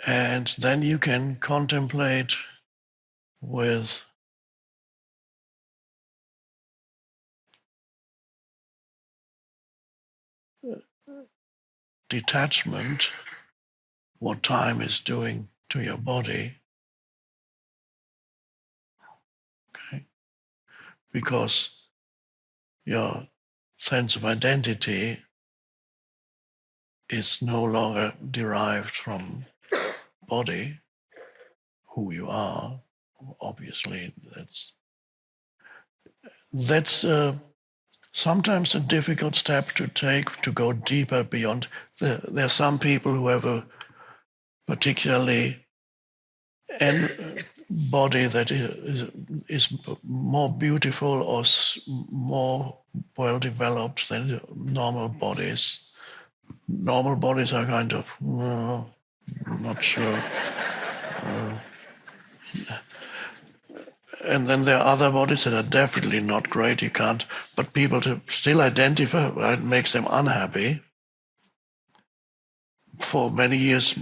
And then you can contemplate with detachment what time is doing to your body. Okay? Because your sense of identity is no longer derived from body, who you are. Obviously, that's sometimes a difficult step to take to go deeper beyond. There are some people who have a particularly body that is more beautiful or more well developed than normal bodies. Normal bodies are kind of, not sure. And then there are other bodies that are definitely not great. You can't, but people to still identify, it makes them unhappy. For many years,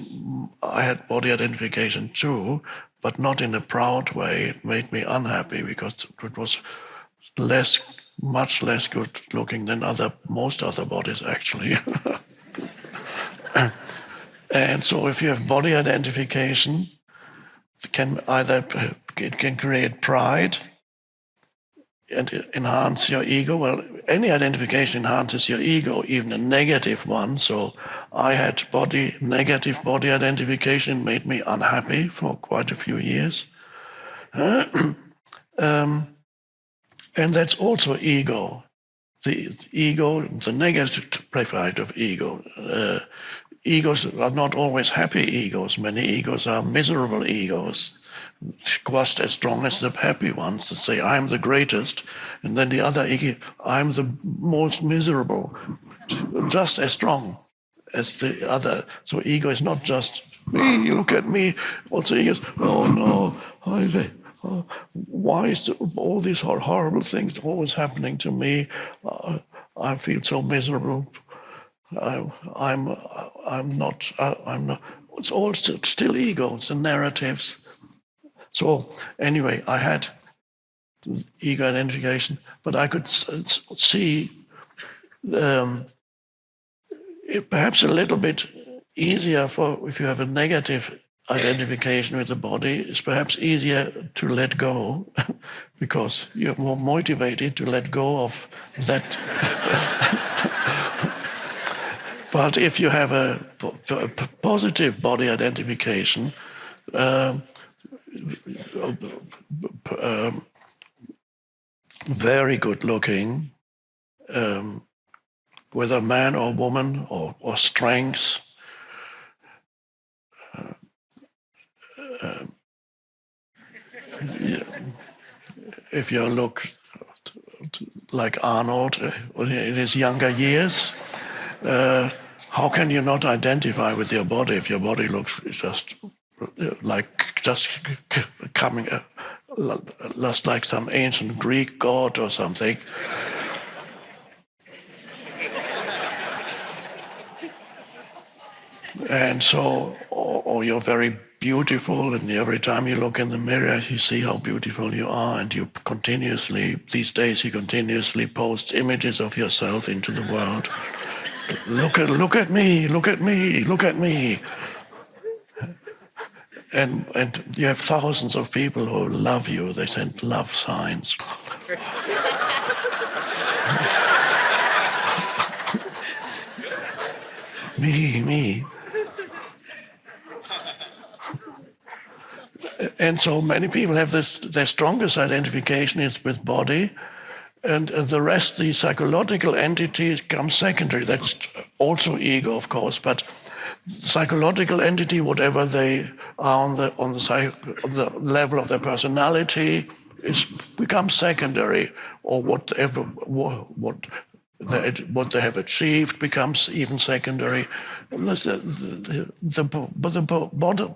I had body identification too, but not in a proud way. It made me unhappy because it was much less good looking than most other bodies actually. And so if you have body identification, it can create pride and enhance your ego. Well, any identification enhances your ego, even a negative one. So I had negative body identification, made me unhappy for quite a few years. And that's also ego. The ego, the negative side of ego. Egos are not always happy egos. Many egos are miserable egos, just as strong as the happy ones that say, I'm the greatest. And then the other ego, I'm the most miserable, just as strong as the other. So ego is not just me, look at me. Also ego is, oh no, why is all these horrible things always happening to me? I feel so miserable. I'm not. It's all still ego. It's the narratives. So anyway, I had ego identification, but I could see perhaps a little bit easier if you have a negative identification with the body. It's perhaps easier to let go because you're more motivated to let go of that. But if you have a positive body identification, very good looking, whether man or woman or strength, if you look like Arnold in his younger years, how can you not identify with your body if your body looks just coming, just like some ancient Greek god or something? And so, or you're very beautiful, and every time you look in the mirror, you see how beautiful you are, and these days you continuously post images of yourself into the world. Look at me, look at me, look at me. And you have thousands of people who love you. They send love signs. Me. And so many people have their strongest identification is with body, and the rest, the psychological entities, come secondary. That's also ego, of course, but psychological entity, whatever they are on the level of their personality, becomes secondary, or what they have achieved becomes even secondary. But the body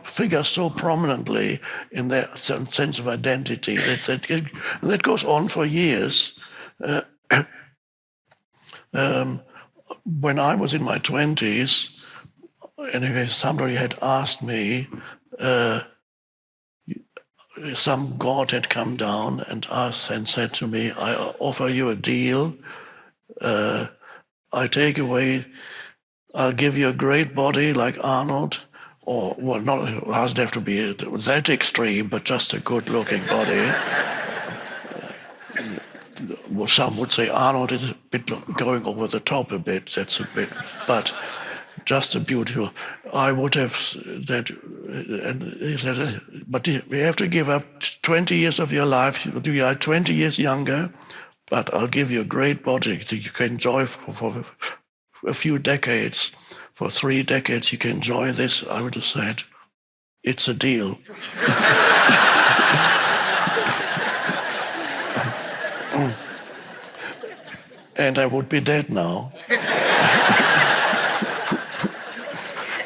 figures so prominently in their sense of identity that goes on for years. When I was in my 20s, anyway, somebody had asked me, some god had come down and asked and said to me, I offer you a deal. I'll give you a great body like Arnold, or, well, not, it doesn't have to be that extreme, but just a good-looking body. Well, some would say Arnold is a bit going over the top a bit. That's a bit, but just a beautiful. I would have that, and he said, but you have to give up 20 years of your life. You are 20 years younger, but I'll give you a great body that you can enjoy for a few decades. For 3 decades, you can enjoy this. I would have said, it's a deal. And I would be dead now.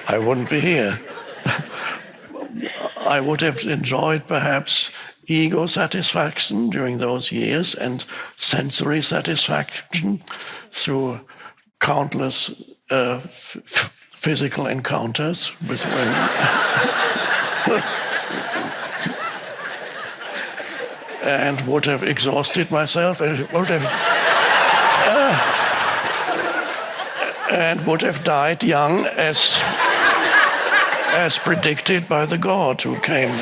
I wouldn't be here. I would have enjoyed perhaps ego satisfaction during those years and sensory satisfaction through countless physical encounters with women. And would have exhausted myself and would have died young as predicted by the God who came.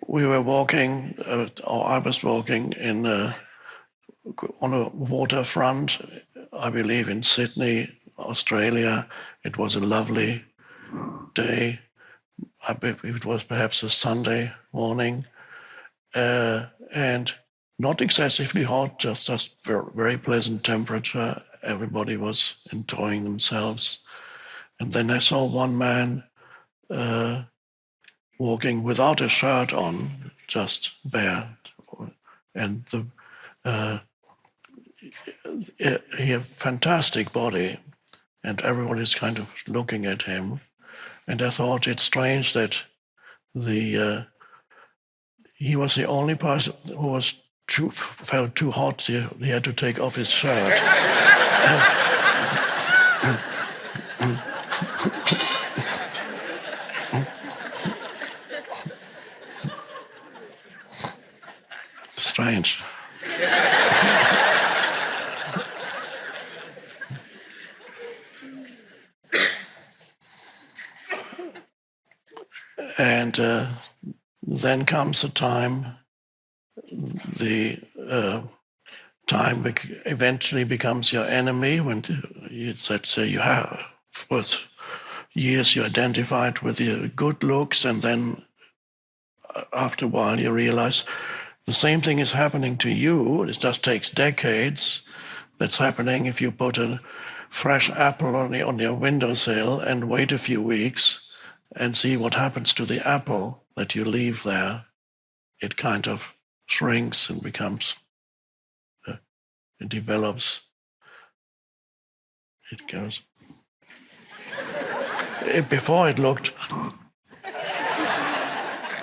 We were walking, or I was walking on a waterfront, I believe in Sydney, Australia. It was a lovely day. It was perhaps a Sunday morning, and not excessively hot, just very, very pleasant temperature. Everybody was enjoying themselves. And then I saw one man walking without a shirt on, just bare. And he had a fantastic body, and everybody's kind of looking at him. And I thought it's strange that he was the only person who felt too hot. He had to take off his shirt. Strange. And then comes a time, the time eventually becomes your enemy when let's say you have, for years you identified with your good looks, and then after a while you realize the same thing is happening to you. It just takes decades. That's happening if you put a fresh apple on your windowsill and wait a few weeks and see what happens to the apple that you leave there. It kind of shrinks and becomes, it develops, it goes. Before it looked,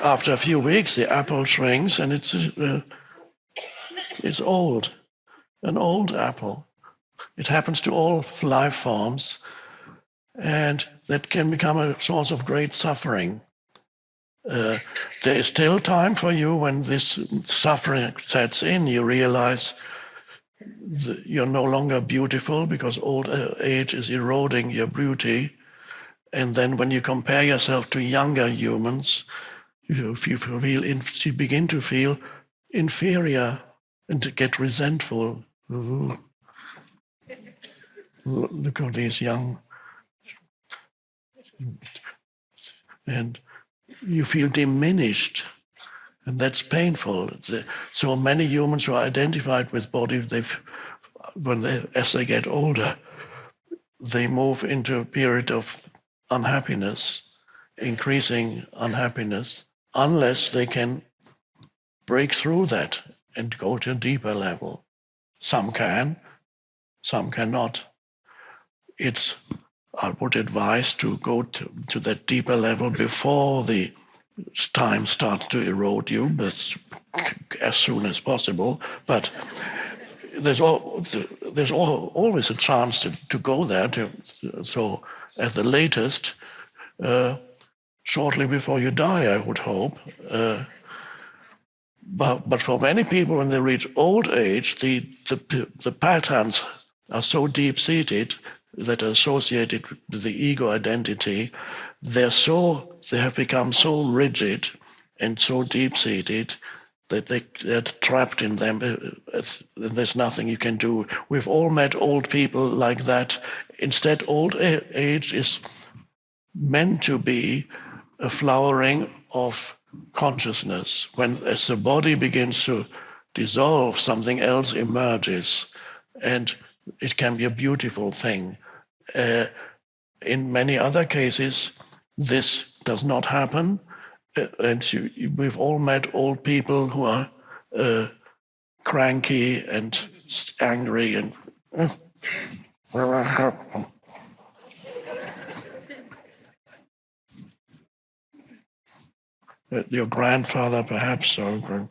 after a few weeks, the apple shrinks and it's old, an old apple. It happens to all life forms, and that can become a source of great suffering. There is still time for you when this suffering sets in. You realize you're no longer beautiful because old age is eroding your beauty. And then when you compare yourself to younger humans, you begin to feel inferior and to get resentful. Look at these young. And you feel diminished, and that's painful. So many humans who are identified with body, as they get older, they move into a period of unhappiness, increasing unhappiness, unless they can break through that and go to a deeper level. Some can, some cannot. I would advise to go to that deeper level before the time starts to erode you, but as soon as possible. But there's always a chance to go there. So at the latest, shortly before you die, I would hope. But for many people, when they reach old age, the patterns are so deep-seated that are associated with the ego identity. They have become so rigid and so deep-seated that they're trapped in them. There's nothing you can do. We've all met old people like that. Instead, old age is meant to be a flowering of consciousness. As the body begins to dissolve, something else emerges, and it can be a beautiful thing. In many other cases, this does not happen, and we've all met old people who are cranky and angry and your grandfather perhaps, or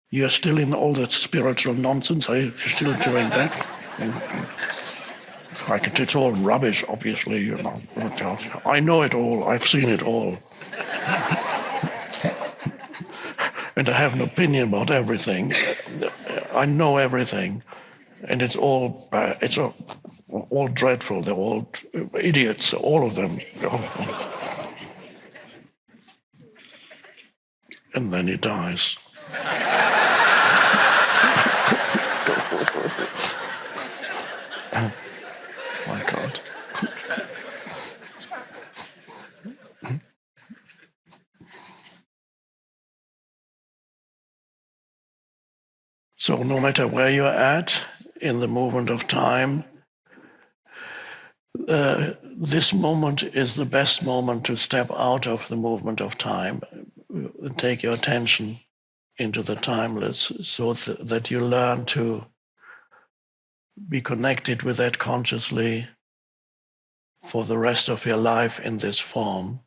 you're still in all that spiritual nonsense. Are you still doing that? Like it's all rubbish, obviously. You know, I know it all. I've seen it all, and I have an opinion about everything. I know everything, and it's all all dreadful. They're all idiots, all of them. And then he dies. My God. So no matter where you're at in the movement of time, this moment is the best moment to step out of the movement of time, take your attention into the timeless, so that you learn to be connected with that consciously for the rest of your life in this form.